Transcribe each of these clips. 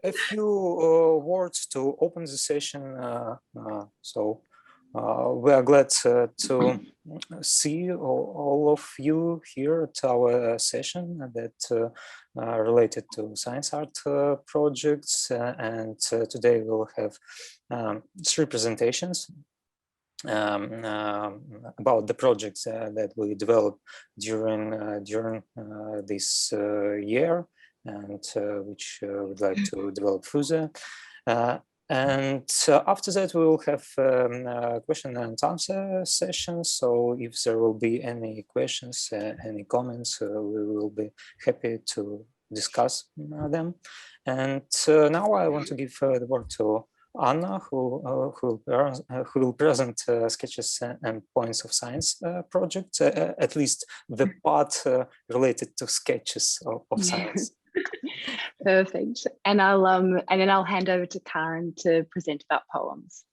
A few words to open the session. We are glad to see all of you here at our session that related to science art projects. And today we'll have 3 presentations about the projects that we developed during this year, and which we'd like to develop further. And after that, we will have question and answer sessions. So if there will be any questions, any comments, we will be happy to discuss them. And now I want to give the word to Anna, who will present sketches and points of science project, at least the part related to sketches of science. Perfect. And then I'll hand over to Karen to present about poems.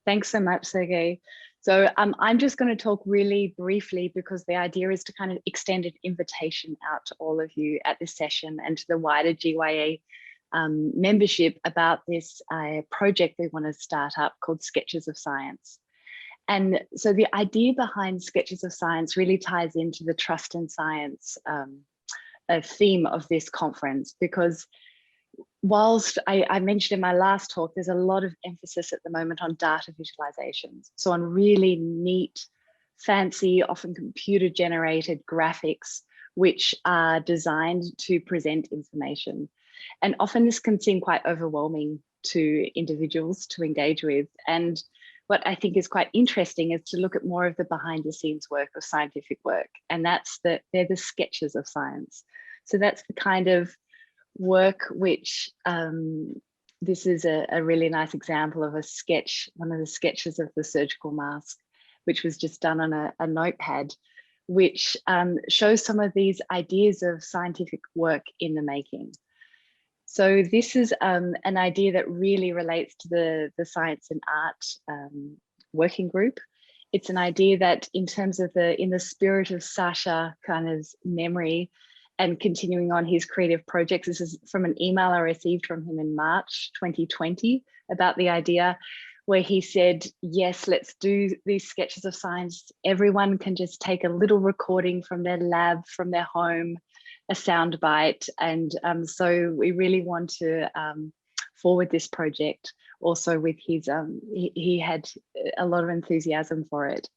Thanks so much, Sergey. So I'm just going to talk really briefly, because the idea is to kind of extend an invitation out to all of you at this session and to the wider GYA membership about this project we want to start up called Sketches of Science. And so the idea behind Sketches of Science really ties into the Trust in Science theme of this conference, because whilst I mentioned in my last talk, there's a lot of emphasis at the moment on data visualizations. So on really neat, fancy, often computer generated graphics, which are designed to present information. And often this can seem quite overwhelming to individuals to engage with. And what I think is quite interesting is to look at more of the behind the scenes work of scientific work. And they're the sketches of science. So that's the kind of work which, this is a really nice example of a sketch, one of the sketches of the surgical mask, which was just done on a notepad, which shows some of these ideas of scientific work in the making. So this is an idea that really relates to the science and art working group. It's an idea that in terms of in the spirit of Sasha kind of memory and continuing on his creative projects, this is from an email I received from him in March 2020 about the idea, where he said, yes, let's do these sketches of science. Everyone can just take a little recording from their lab, from their home, a sound bite. And so we really want to forward this project also with his, he had a lot of enthusiasm for it.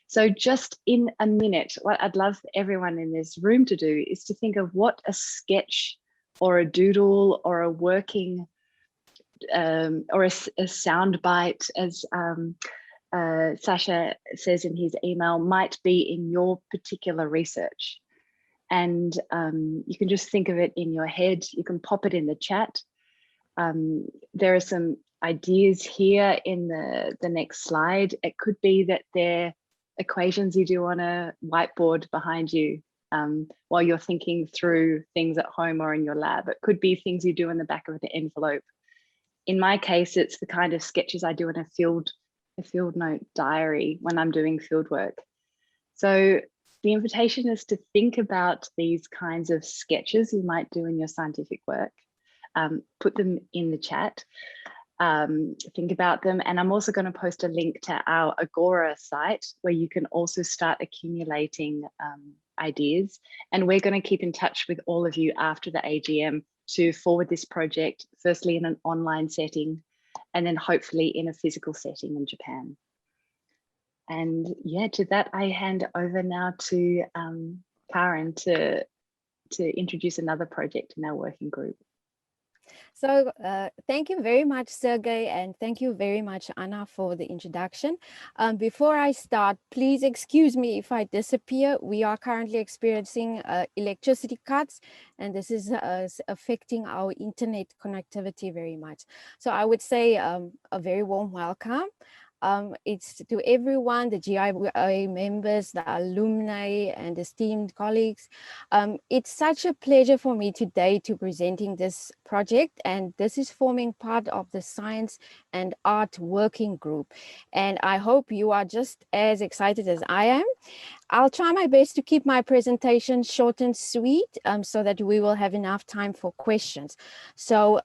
So just in a minute, what I'd love everyone in this room to do is to think of what a sketch or a doodle or a working or a sound bite, as Sasha says in his email, might be in your particular research. And you can just think of it in your head. You can pop it in the chat. There are some ideas here in the next slide. It could be that they're equations you do on a whiteboard behind you while you're thinking through things at home or in your lab. It could be things you do in the back of an envelope. In my case, it's the kind of sketches I do in a field note diary when I'm doing field work. So the invitation is to think about these kinds of sketches you might do in your scientific work. Put them in the chat. Think about them. And I'm also going to post a link to our Agora site where you can also start accumulating ideas. And we're going to keep in touch with all of you after the AGM to forward this project, firstly in an online setting, and then hopefully in a physical setting in Japan. And yeah, to that, I hand over now to Karen to introduce another project in our working group. So thank you very much, Sergey, and thank you very much, Anna, for the introduction. Before I start, please excuse me if I disappear. We are currently experiencing electricity cuts, and this is affecting our internet connectivity very much. So I would say a very warm welcome. It's to everyone, the GIA members, the alumni and esteemed colleagues. It's such a pleasure for me today to presenting this project, and this is forming part of the Science and Art Working Group. And I hope you are just as excited as I am. I'll try my best to keep my presentation short and sweet so that we will have enough time for questions. So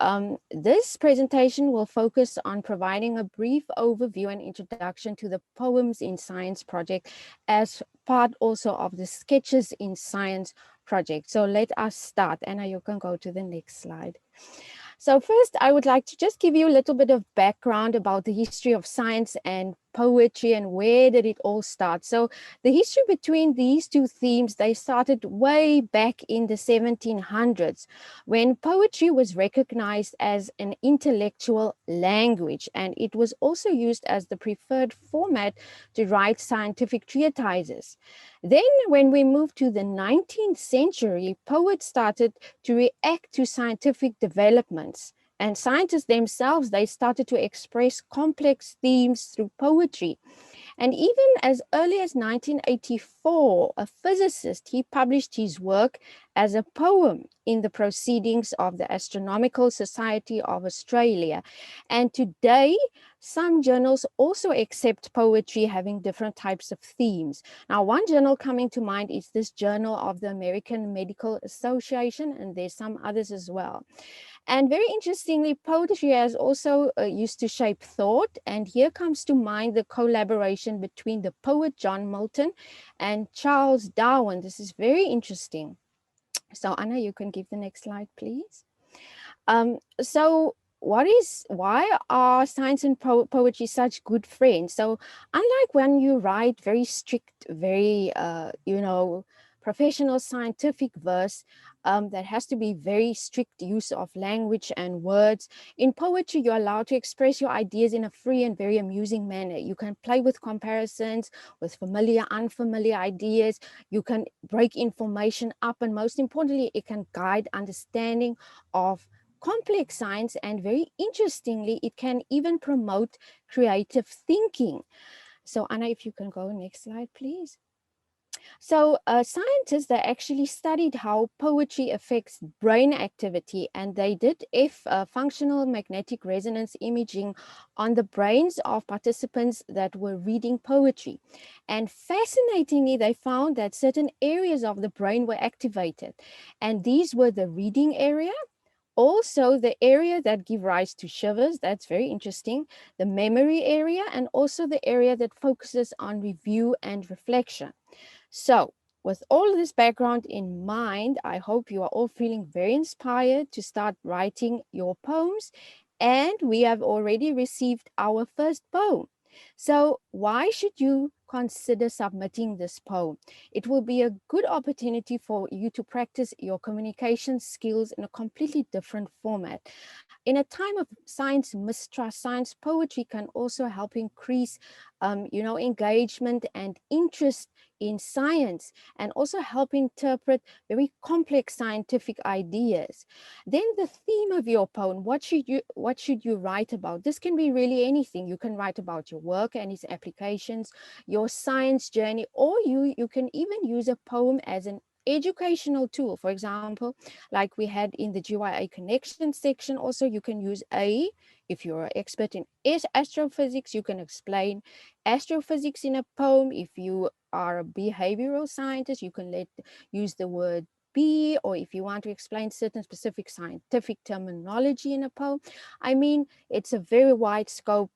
this presentation will focus on providing a brief overview and introduction to the Poems in Science project as part also of the Sketches in Science project. So let us start. Anna, you can go to the next slide. So first, I would like to just give you a little bit of background about the history of science and poetry and where did it all start. So the history between these two themes, they started way back in the 1700s when poetry was recognized as an intellectual language, and it was also used as the preferred format to write scientific treatises. Then when we moved to the 19th century, poets started to react to scientific developments. And scientists themselves, they started to express complex themes through poetry. And even as early as 1984, a physicist, he published his work as a poem in the Proceedings of the Astronomical Society of Australia. And today, some journals also accept poetry having different types of themes. Now, one journal coming to mind is this Journal of the American Medical Association, and there's some others as well. And very interestingly, poetry has also used to shape thought. And here comes to mind the collaboration between the poet John Milton and Charles Darwin. This is very interesting. So Anna, you can give the next slide, please. So why are science and poetry such good friends? So unlike when you write very strict, very, professional scientific verse, that has to be very strict use of language and words. In poetry, you're allowed to express your ideas in a free and very amusing manner. You can play with comparisons, with familiar, unfamiliar ideas. You can break information up, and most importantly, it can guide understanding of complex science, and very interestingly, it can even promote creative thinking. So Anna, if you can go next slide, please. So scientists, they actually studied how poetry affects brain activity, and they did functional magnetic resonance imaging on the brains of participants that were reading poetry. And fascinatingly, they found that certain areas of the brain were activated, and these were the reading area, also the area that give rise to shivers, that's very interesting, the memory area, and also the area that focuses on review and reflection. So with all of this background in mind, I hope you are all feeling very inspired to start writing your poems. And we have already received our first poem. So why should you consider submitting this poem? It will be a good opportunity for you to practice your communication skills in a completely different format. In a time of science mistrust, science poetry can also help increase engagement and interest in science, and also help interpret very complex scientific ideas. Then the theme of your poem, what should you write about? This can be really anything. You can write about your work and its applications, your science journey, or you can even use a poem as an educational tool. For example, like we had in the GYA connection section, also you can use if you're an expert in astrophysics, you can explain astrophysics in a poem. If you are a behavioral scientist, you can use the word be, or if you want to explain certain specific scientific terminology in a poem. I mean, it's a very wide scope.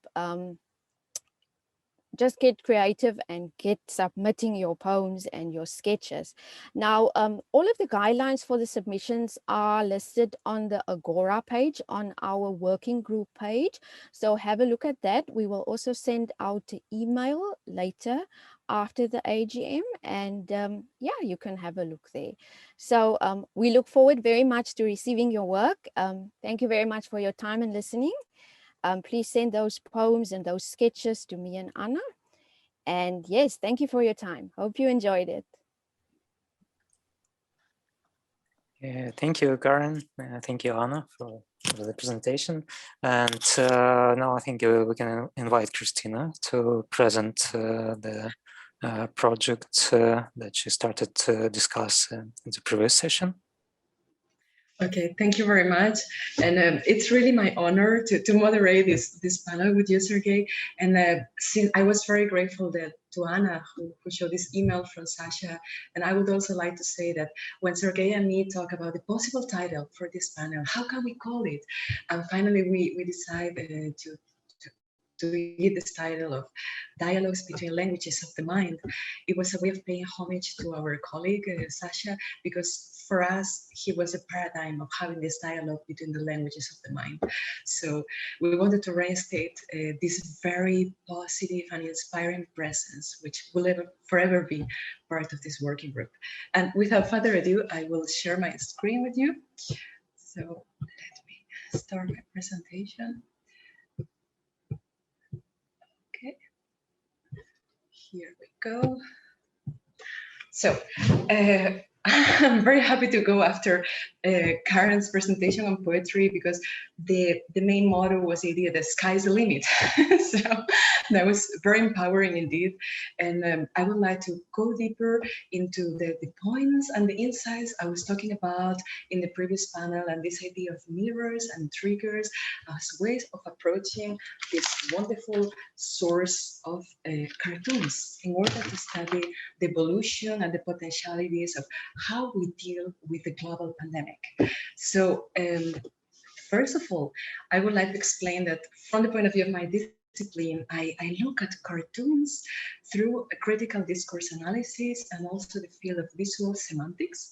Just get creative and get submitting your poems and your sketches. Now, all of the guidelines for the submissions are listed on the Agora page on our working group page. So have a look at that. We will also send out the email later after the AGM, and yeah, you can have a look there. So we look forward very much to receiving your work. Thank you very much for your time and listening. Please send those poems and those sketches to me and Anna. And yes, thank you for your time. Hope you enjoyed it. Thank you, Karen. Thank you, Anna, for the presentation. And now I think we can invite Cristina to present the project that she started to discuss in the previous session. Okay, thank you very much. And it's really my honor to moderate this panel with you, Sergey. And since I was very grateful to to Anna, who showed this email from Sasha. And I would also like to say that when Sergey and me talk about the possible title for this panel, how can we call it? And finally, we decided to give this title of Dialogues Between Languages of the Mind. It was a way of paying homage to our colleague, Sasha, because for us, he was a paradigm of having this dialogue between the languages of the mind. So we wanted to reinstate this very positive and inspiring presence, which will forever be part of this working group. And without further ado, I will share my screen with you. So let me start my presentation. Okay, here we go. So I'm very happy to go after Karen's presentation on poetry, because the main motto was the idea that sky's the limit. So that was very empowering indeed. And I would like to go deeper into the points and the insights I was talking about in the previous panel, and this idea of mirrors and triggers as ways of approaching this wonderful source of cartoons in order to study the evolution and the potentialities of how we deal with the global pandemic. So first of all, I would like to explain that from the point of view of my discipline, I look at cartoons through a critical discourse analysis and also the field of visual semantics.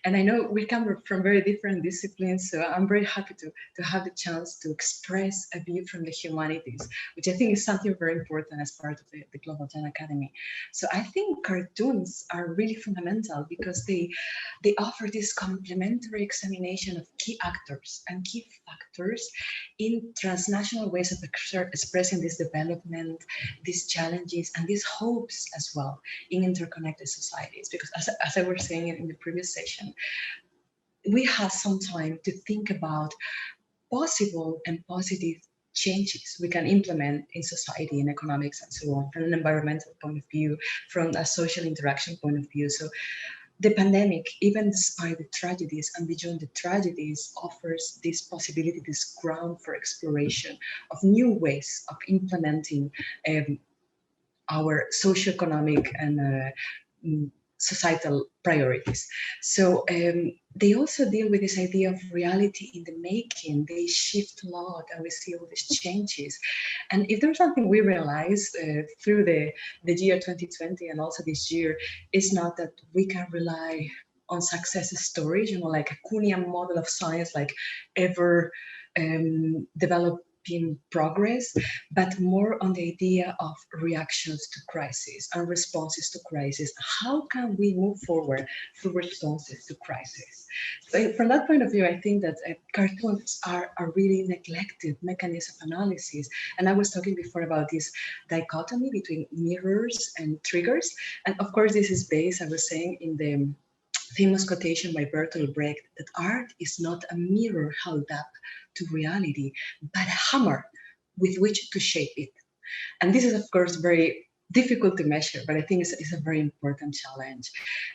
And I know we come from very different disciplines, so I'm very happy to have the chance to express a view from the humanities, which I think is something very important as part of the Global Gen Academy. So I think cartoons are really fundamental because they offer this complementary examination of key actors and key factors in transnational ways of expressing this development, these challenges, and these hopes as well in interconnected societies. Because as I was saying in the previous session, we have some time to think about possible and positive changes we can implement in society, in economics, and so on, from an environmental point of view, from a social interaction point of view. So the pandemic, even despite the tragedies and beyond the tragedies, offers this possibility, this ground for exploration of new ways of implementing our socioeconomic and societal priorities. So they also deal with this idea of reality in the making. They shift a lot, and we see all these changes. And if there's something we realized through the year 2020 and also this year, is not that we can rely on success stories, you know, like a Kuhnian model of science, like ever developing progress, but more on the idea of reactions to crisis and responses to crisis. How can we move forward through responses to crisis? So from that point of view, I think that cartoons are a really neglected mechanism of analysis. And I was talking before about this dichotomy between mirrors and triggers. And of course, this is based, I was saying, in the famous quotation by Bertolt Brecht that art is not a mirror held up to reality, but a hammer with which to shape it. And this is, of course, very difficult to measure, but I think it's a very important challenge.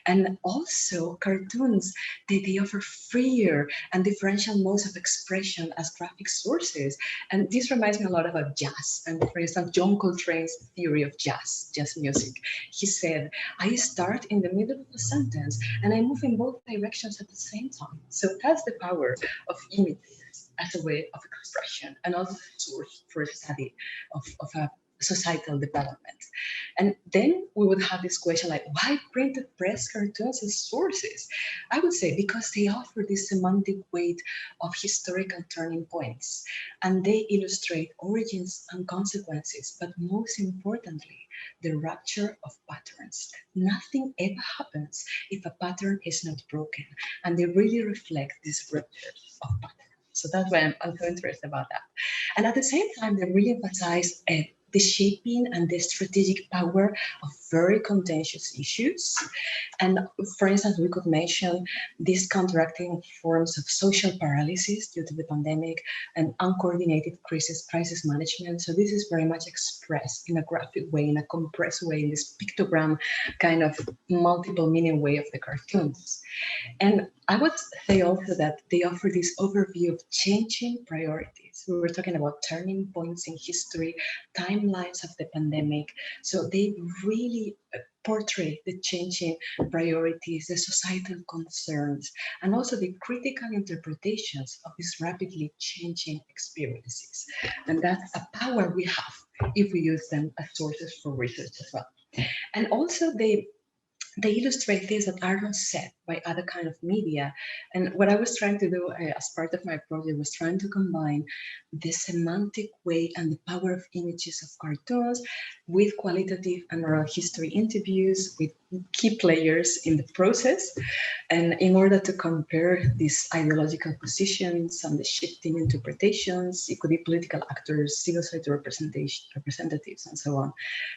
And also cartoons, they offer freer and differential modes of expression as graphic sources. And this reminds me a lot about jazz. And for instance, John Coltrane's theory of jazz music. He said, I start in the middle of a sentence and I move in both directions at the same time. So that's the power of images as a way of expression and also a source for study of a societal development. And then we would have this question like, why printed press cartoons as sources? I would say because they offer this semantic weight of historical turning points, and they illustrate origins and consequences, but most importantly, the rupture of patterns. Nothing ever happens if a pattern is not broken, and they really reflect this rupture of patterns. So that's why I'm so interested about that. And at the same time, they really emphasize the shaping and the strategic power of very contentious issues. And for instance, we could mention these counteracting forms of social paralysis due to the pandemic and uncoordinated crisis management. So this is very much expressed in a graphic way, in a compressed way, in this pictogram kind of multiple meaning way of the cartoons. And I would say also that they offer this overview of changing priorities. events. We were talking about turning points in history, timelines of the pandemic. So they really portray the changing priorities, the societal concerns, and also the critical interpretations of these rapidly changing experiences. And that's a power we have if we use them as sources for research as well. And also they illustrate things that are not said by other kind of media. And what I was trying to do as part of my project was trying to combine the semantic weight and the power of images of cartoons with qualitative and oral history interviews with key players in the process. And in order to compare these ideological positions and the shifting interpretations, it could be political actors, civil society representatives, and so on.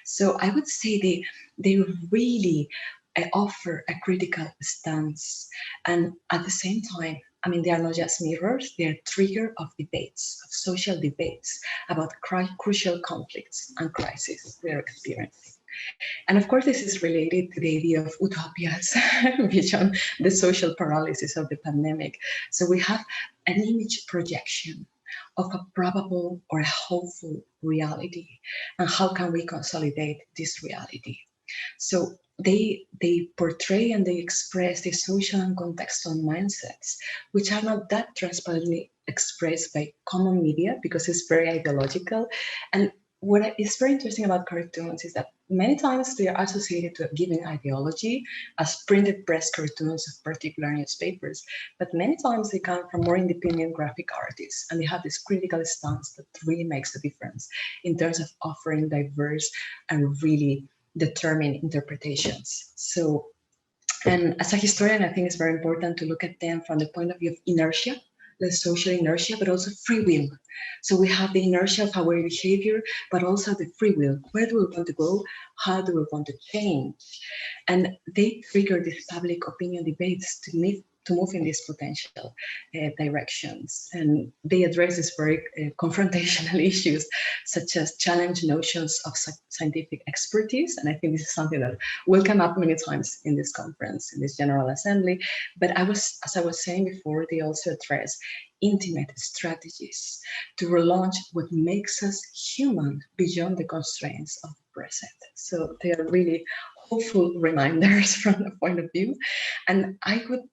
So I would say they really offer a critical stance, and at the same time, I mean, they are not just mirrors, they are trigger of debates, of social debates about crucial conflicts and crises we are experiencing. And of course, this is related to the idea of utopias beyond the social paralysis of the pandemic. So we have an image projection of a probable or a hopeful reality, and how can we consolidate this reality? So they portray and they express the social and contextual mindsets, which are not that transparently expressed by common media because it's very ideological. And what is very interesting about cartoons is that many times they are associated to a given ideology as printed press cartoons of particular newspapers, but many times they come from more independent graphic artists, and they have this critical stance that really makes a difference in terms of offering diverse and really determine interpretations. So, and as a historian, I think it's very important to look at them from the point of view of inertia, the social inertia, but also free will. So we have the inertia of our behavior, but also the free will. Where do we want to go? How do we want to change? And they trigger these public opinion debates to move in these potential directions. And they address these very confrontational issues, such as challenge notions of scientific expertise. And I think this is something that will come up many times in this conference, in this General Assembly. But as I was saying before, they also address intimate strategies to relaunch what makes us human beyond the constraints of the present. So they are really hopeful reminders from the point of view. And I would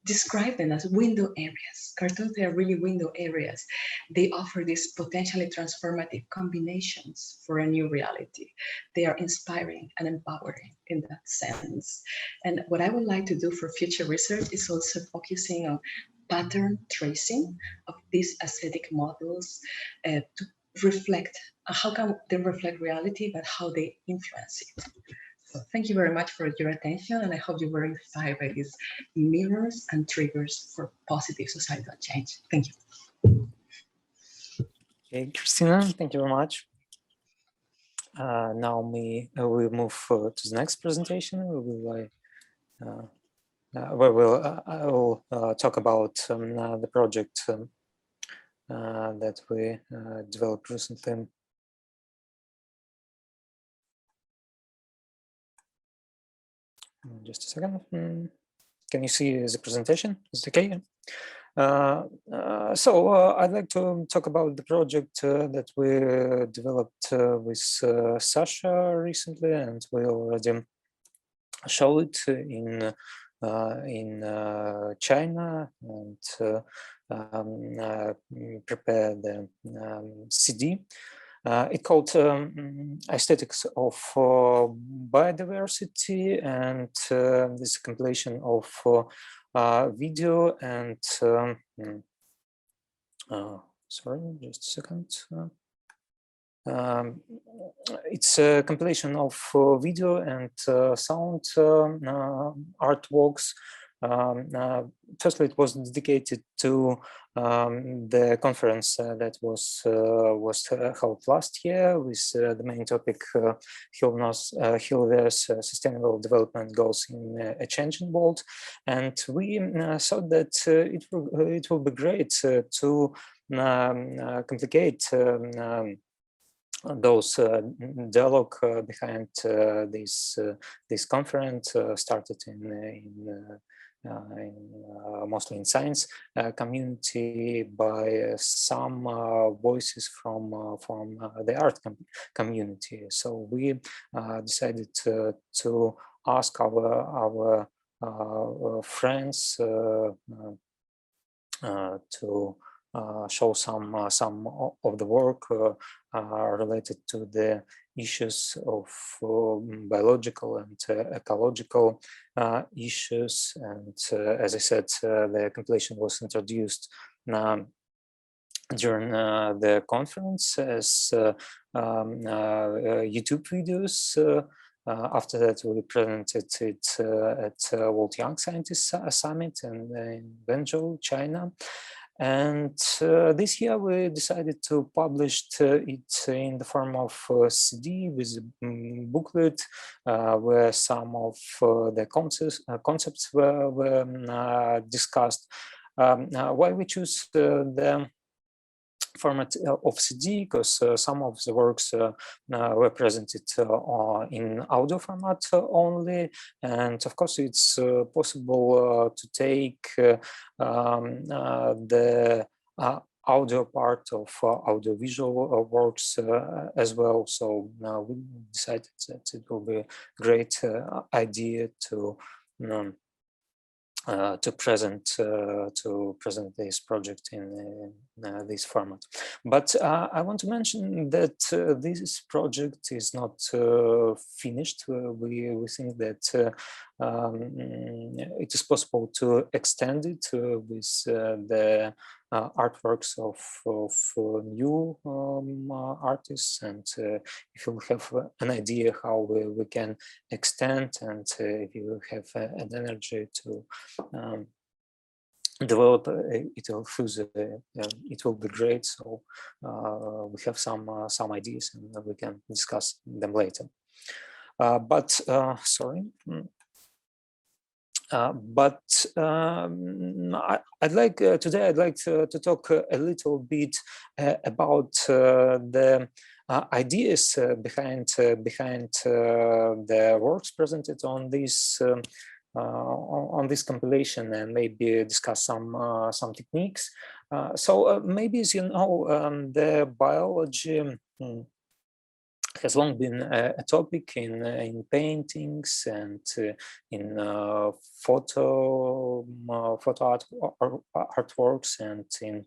describe them as window areas. Cartoons, they are really window areas. They offer these potentially transformative combinations for a new reality. They are inspiring and empowering in that sense. And what I would like to do for future research is also focusing on pattern tracing of these aesthetic models to reflect, how can they reflect reality, but how they influence it. So thank you very much for your attention, and I hope you were inspired by these mirrors and triggers for positive societal change. Thank you. Okay, Cristina, thank you very much. Now we will move to the next presentation. I will talk about the project that we developed recently. Just a second. Can you see the presentation? Is it okay? So I'd like to talk about the project that we developed with Sasha recently, and we already showed it in China, and prepared the CD. It's called Aesthetics of Biodiversity, and this is a compilation of video and sorry, just a second. It's a compilation of video and sound artworks. Firstly, it was dedicated to the conference that was held last year with the main topic Hilve's Sustainable Development Goals in a Changing World, and we thought that it will be great to complicate those dialogue behind this conference started in mostly in science community, by some voices from the art community. So we decided to ask our friends to show some of the work related to the issues of biological and ecological issues. And as I said, the compilation was introduced during the conference as YouTube videos. After that, we presented it at World Young Scientists Summit in Wenzhou, China. And this year we decided to publish it in the form of CD with a booklet where some of the concepts were discussed. Why we choose the format of CD? Because some of the works were presented in audio format only, and of course it's possible to take the audio part of audiovisual works as well. So we decided that it will be a great idea to present this project in this format. But I want to mention that this project is not finished. We think that it is possible to extend it with the artworks of new artists, and if you have an idea how we can extend, and if you have an energy to develop it further, it will be great. So we have some ideas, and we can discuss them later. I'd like today. I'd like to talk a little bit about the ideas behind the works presented on this compilation, and maybe discuss some techniques. So maybe, as you know, the biology has long been a topic in paintings and in photo artworks, and in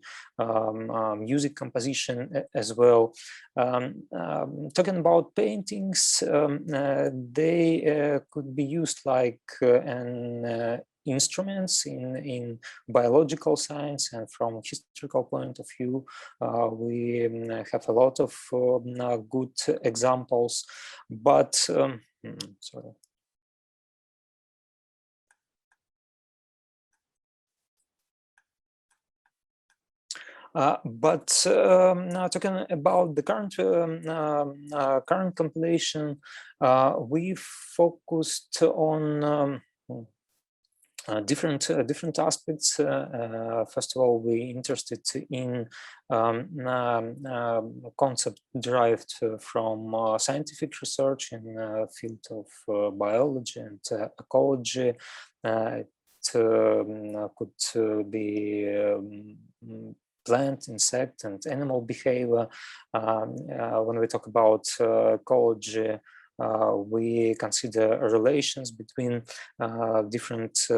music composition as well. Talking about paintings, they could be used like an instruments in biological science, and from historical point of view, we have a lot of good examples. But sorry. Now talking about the current compilation, we focused on different aspects. First of all, we interested in concept derived from scientific research in the field of biology and ecology. It could be plant, insect, and animal behavior. When we talk about ecology, we consider relations between different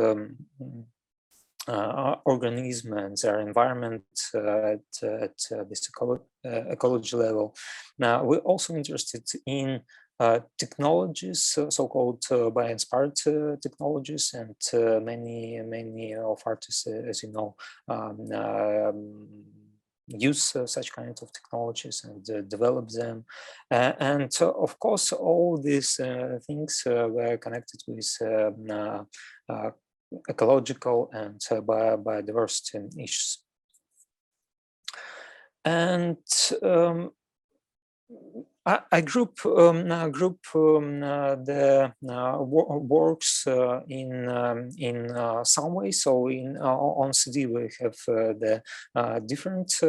organisms and their environment at this ecology level. Now, we're also interested in technologies, so-called bio-inspired technologies, and many of artists, as you know, use such kinds of technologies and develop them. And of course, all these things were connected with ecological and biodiversity issues. And I group the works in some way. So on CD we have the different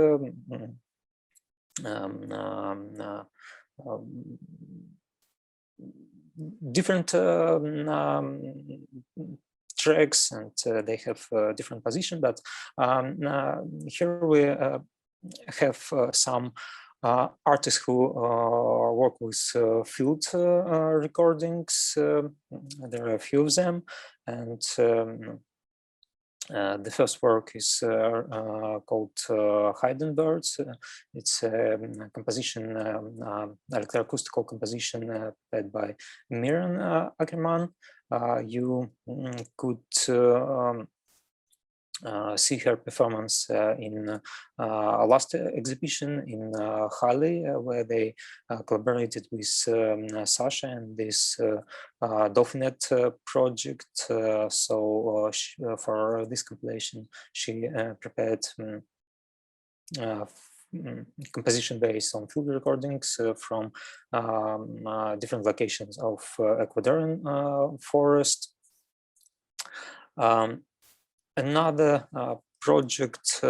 tracks, and they have different position. But here we have some artists who work with field recordings. There are a few of them, and the first work is called Hidden Birds. It's a composition, electroacoustical composition played by Miran Ackerman. You could see her performance in last exhibition in Halle, where they collaborated with Sasha and this Dauphinet project. So for this compilation, she prepared composition based on field recordings from different locations of Ecuadorian forest. Another project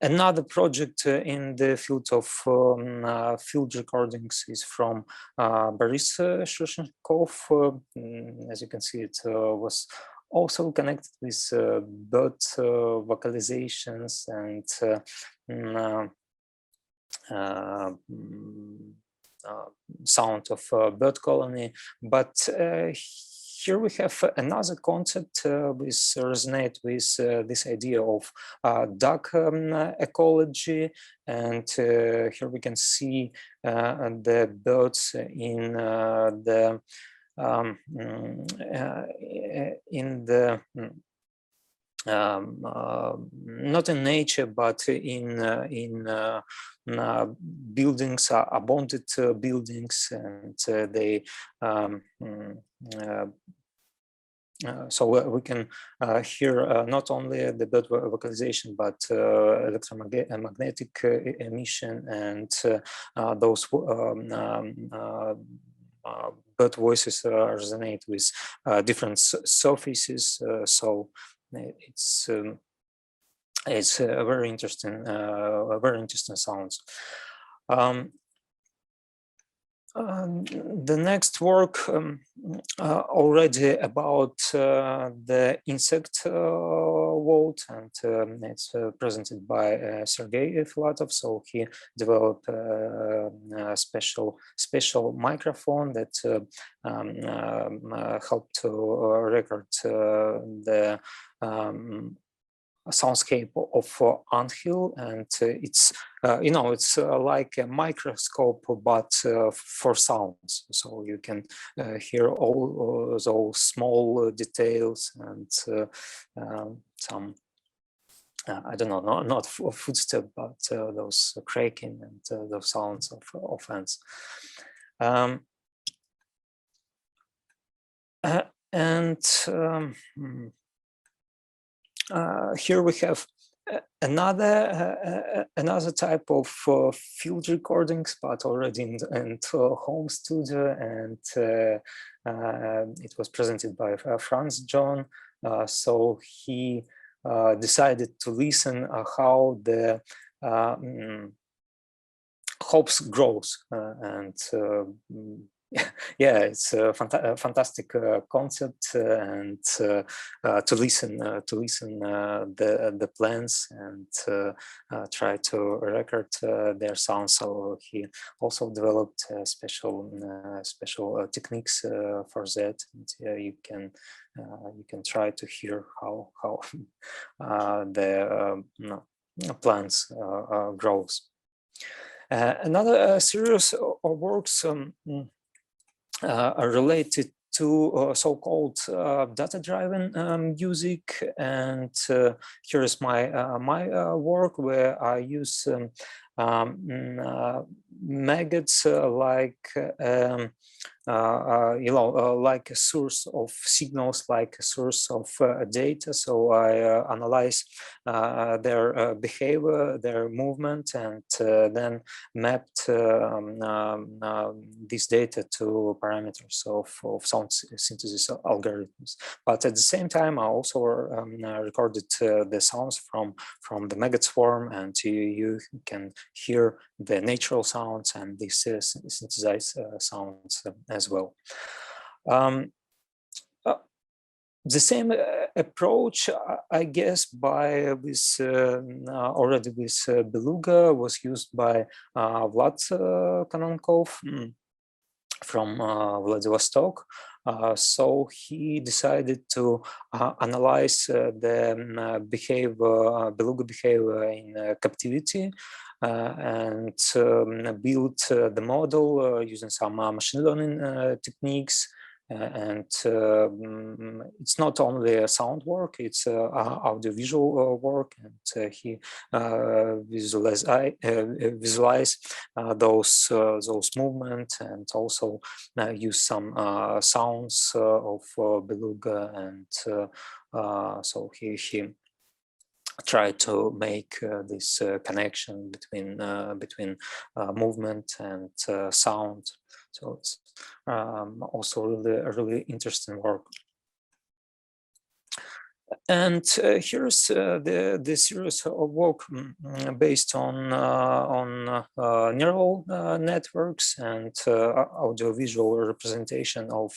another project in the field of field recordings is from Boris Shoshenkov. As you can see, it was also connected with bird vocalizations and sound of bird colony, but here we have another concept which resonate with this idea of duck ecology, and here we can see the birds in the not in nature, but in buildings, abandoned buildings, and they so we can hear not only the bird vocalization, but electromagnetic emission, and those bird voices resonate with different surfaces. So it's very interesting sounds. The next work already about the insect world, and it's presented by Sergey Filatov. So he developed a special microphone that helped to record the soundscape of anthill, and it's it's like a microscope, but for sounds. So you can hear all those small details and some I don't know, not footstep, but those cracking and those sounds of ants. Here we have another type of field recordings, but already in home studio, and it was presented by Franz John. So he decided to listen how the hops grows, and yeah, it's a fantastic concept, and to listen the plants and try to record their sounds. So he also developed special techniques for that, and you can try to hear how the plants grows. Another series of works are related to so-called data-driven music, and here is my work where I use maggots like like a source of signals, like a source of data. So I analyze their behavior, their movement, and then mapped this data to parameters of sound synthesis algorithms. But at the same time, I also recorded the sounds from the maggot swarm, and you can hear the natural sounds and these synthesized sounds as well. The same approach, I guess, already with Beluga was used by Vlad Kanankov from Vladivostok. So he decided to analyze the beluga behavior in captivity and build the model using some machine learning techniques. And it's not only sound work, it's audiovisual work, and he visualize those movements, and also use some sounds of beluga, and so he tried to make this connection between movement and sound. So it's also really interesting work. And here's the series of work based on neural networks and audiovisual representation of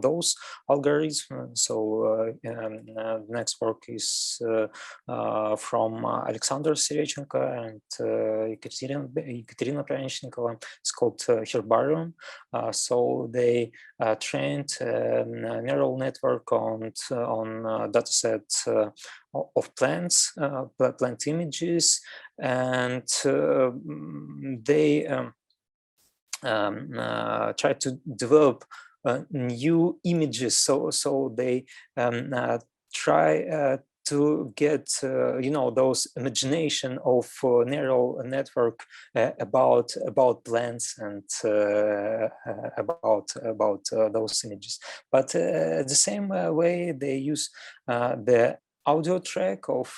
those algorithms. So the next work is from Alexander Serechenko and Ekaterina Pryanichnikova. It's called Herbarium. So they trained a neural network on dataset of plants, plant images, and they try to develop new images. So they try to get those imagination of neural network about plants and about those images. But the same way they use the audio track of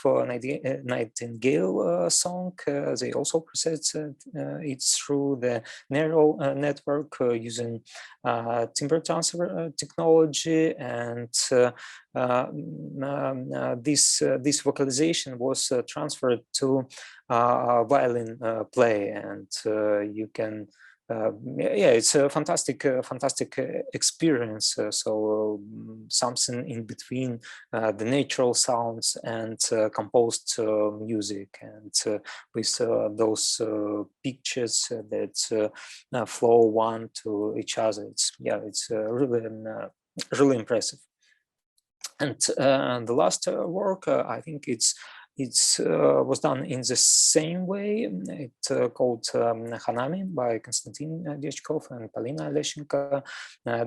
Nightingale song. They also process it through the neural network using timbre transfer technology, and this vocalization was transferred to violin play, and you can. It's a fantastic experience. So something in between the natural sounds and composed music, and with those pictures that flow one to each other. It's really impressive. And the last work, I think it was done in the same way. It's called Hanami by Konstantin Dyachkov and Polina Leshchenko.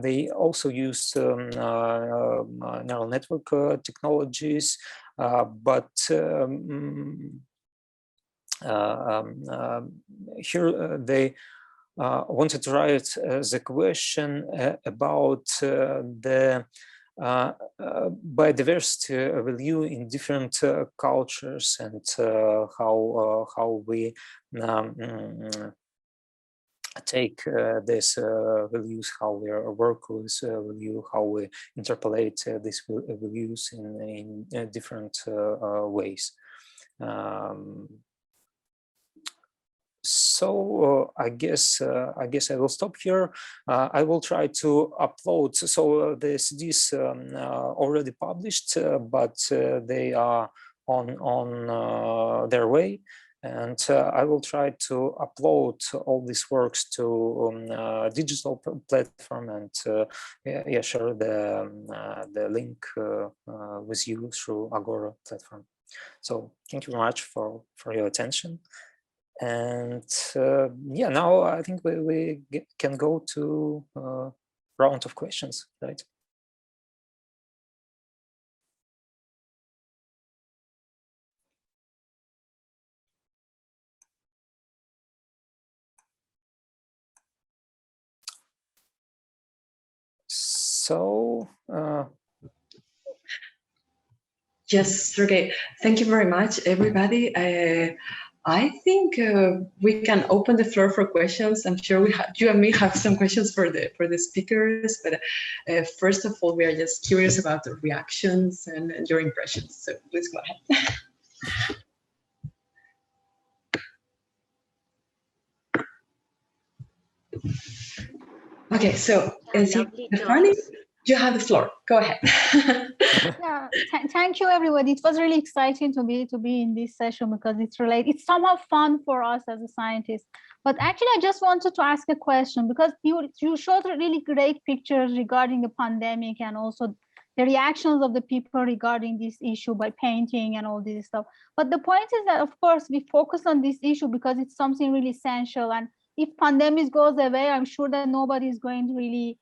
They also use neural network technologies, but here they wanted to write the question about the biodiversity value in different cultures, and how we take these values, how we work with value, how we interpolate these values in different ways. So I guess I will stop here. I will try to upload. So the CDs already published, but they are on their way, and I will try to upload all these works to digital platform, and share the link with you through Agora platform. So thank you very much for your attention. And now I think we can go to round of questions, right? Yes, Sergey, thank you very much, everybody. I think we can open the floor for questions. I'm sure you and me have some questions for the speakers, but first of all, we are just curious about the reactions and your impressions. So please go ahead. Okay, so Stefani, you have the floor. Go ahead. Yeah, thank you, everybody. It was really exciting to be in this session because it's somehow fun for us as a scientist. But actually, I just wanted to ask a question because you showed really great pictures regarding the pandemic and also the reactions of the people regarding this issue by painting and all this stuff. But the point is that, of course, we focus on this issue because it's something really essential. And if pandemic goes away, I'm sure that nobody is going to really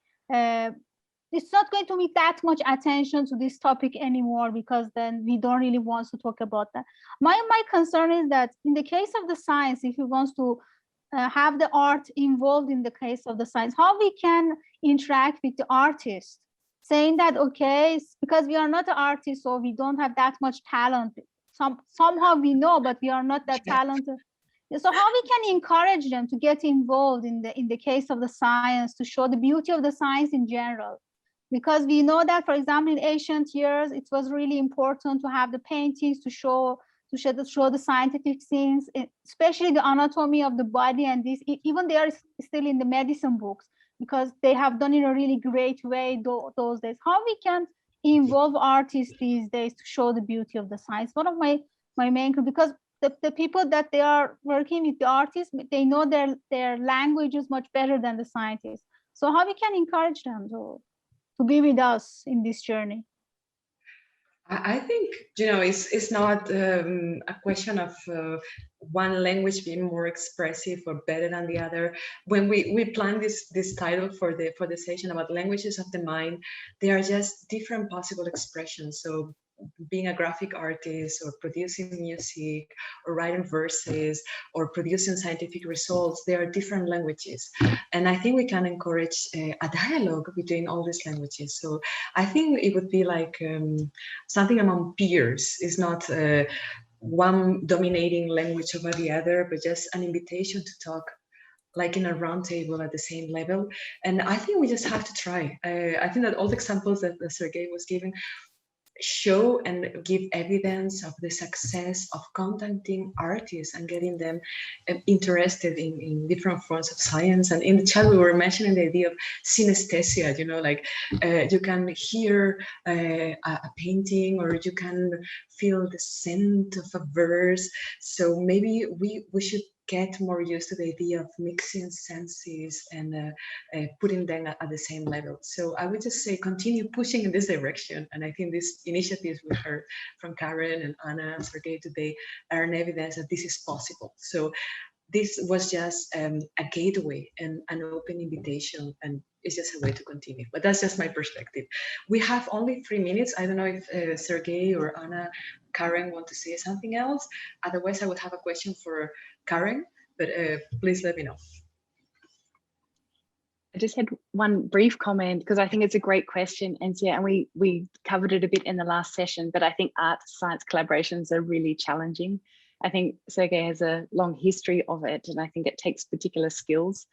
it's not going to be that much attention to this topic anymore because then we don't really want to talk about that. My concern is that in the case of the science, if you want to have the art involved in the case of the science, how we can interact with the artist, saying that, okay, because we are not an artist, so we don't have that much talent. Somehow we know, but we are not that talented. So how we can encourage them to get involved in the case of the science, to show the beauty of the science in general? Because we know that, for example, in ancient years, it was really important to have the paintings to show the scientific things, especially the anatomy of the body. And this, even they are still in the medicine books because they have done it in a really great way those days. How we can involve artists these days to show the beauty of the science? One of my main, because the people that they are working with, the artists, they know their languages much better than the scientists. So how we can encourage them to be with us in this journey? I think, it's not a question of one language being more expressive or better than the other. When we planned this title for the session about languages of the mind, they are just different possible expressions. So being a graphic artist or producing music or writing verses or producing scientific results, there are different languages. And I think we can encourage a dialogue between all these languages. So I think it would be like something among peers. It's not one dominating language over the other, but just an invitation to talk like in a round table at the same level. And I think we just have to try. I think that all the examples that Sergey was giving show and give evidence of the success of contacting artists and getting them interested in different forms of science. And in the chat, we were mentioning the idea of synesthesia, like you can hear a painting or you can feel the scent of a verse. So maybe we should get more used to the idea of mixing senses and putting them at the same level. So I would just say continue pushing in this direction. And I think these initiatives we heard from Karen and Anna and Sergey today are an evidence that this is possible. So this was just a gateway and an open invitation, and it's just a way to continue. But that's just my perspective. We have only 3 minutes. I don't know if Sergey or Anna, Karen want to say something else. Otherwise, I would have a question for Karen, but please let me know. I just had one brief comment because I think it's a great question, and we covered it a bit in the last session, but I think art-science collaborations are really challenging. I think Sergey has a long history of it, and I think it takes particular skills.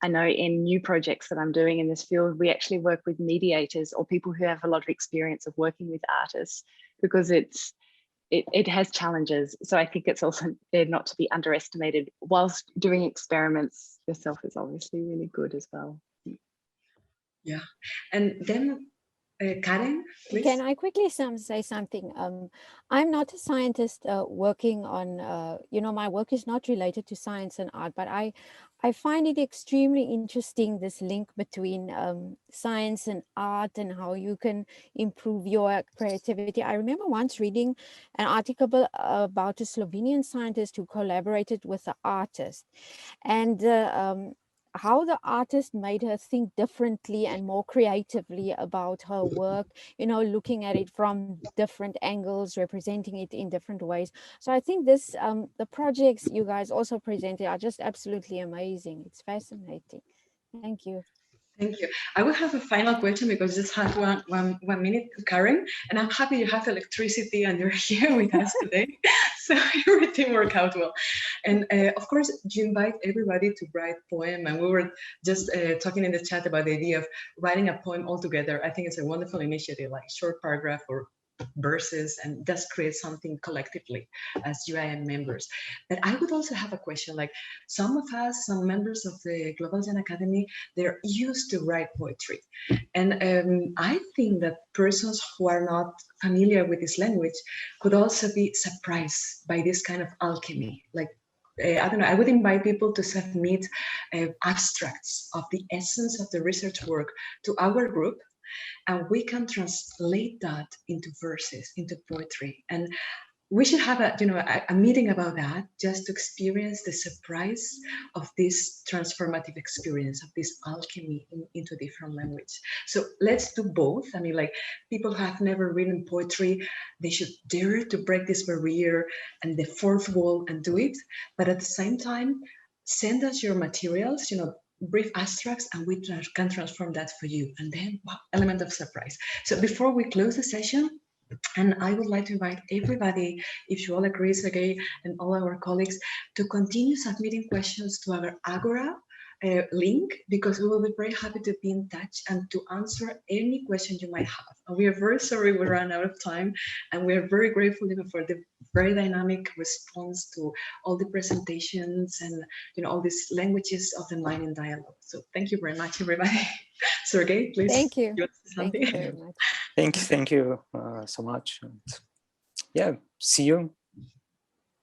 I know in new projects that I'm doing in this field, we actually work with mediators or people who have a lot of experience of working with artists because it has challenges. So I think it's also not to be underestimated. Whilst doing experiments yourself is obviously really good as well. Yeah, and then Karen, please. Can I quickly say something? I'm not a scientist working on, my work is not related to science and art, but I find it extremely interesting, this link between science and art and how you can improve your creativity. I remember once reading an article about a Slovenian scientist who collaborated with an artist, and how the artist made her think differently and more creatively about her work, looking at it from different angles, representing it in different ways. So I think this, the projects you guys also presented are just absolutely amazing. It's fascinating. Thank you. Thank you. I will have a final question because just have one minute, Karen, and I'm happy you have electricity and you're here with us today. So everything worked out well. And of course, you invite everybody to write poem. And we were just talking in the chat about the idea of writing a poem all together. I think it's a wonderful initiative, like short paragraph or verses, and just create something collectively as UIM members. But I would also have a question, like some of us, some members of the Global Gen Academy, they're used to write poetry. And I think that persons who are not familiar with this language could also be surprised by this kind of alchemy. Like, I don't know, I would invite people to submit abstracts of the essence of the research work to our group, and we can translate that into verses, into poetry. And we should have a meeting about that, just to experience the surprise of this transformative experience, of this alchemy into different language. So let's do both. I mean, like, people who have never written poetry, they should dare to break this barrier and the fourth wall and do it. But at the same time, send us your materials, brief abstracts, and we can transform that for you. And then, wow, element of surprise. So before we close the session, and I would like to invite everybody, if you all agree, Sergey, and all our colleagues, to continue submitting questions to our Agora link, because we will be very happy to be in touch and to answer any question you might have. And we are very sorry we ran out of time, and we are very grateful even for the very dynamic response to all the presentations and all these languages of the mind and dialogue. So thank you very much, everybody. Sergey, please. Thank you. Thank you very much. Thank you so much. And yeah, see you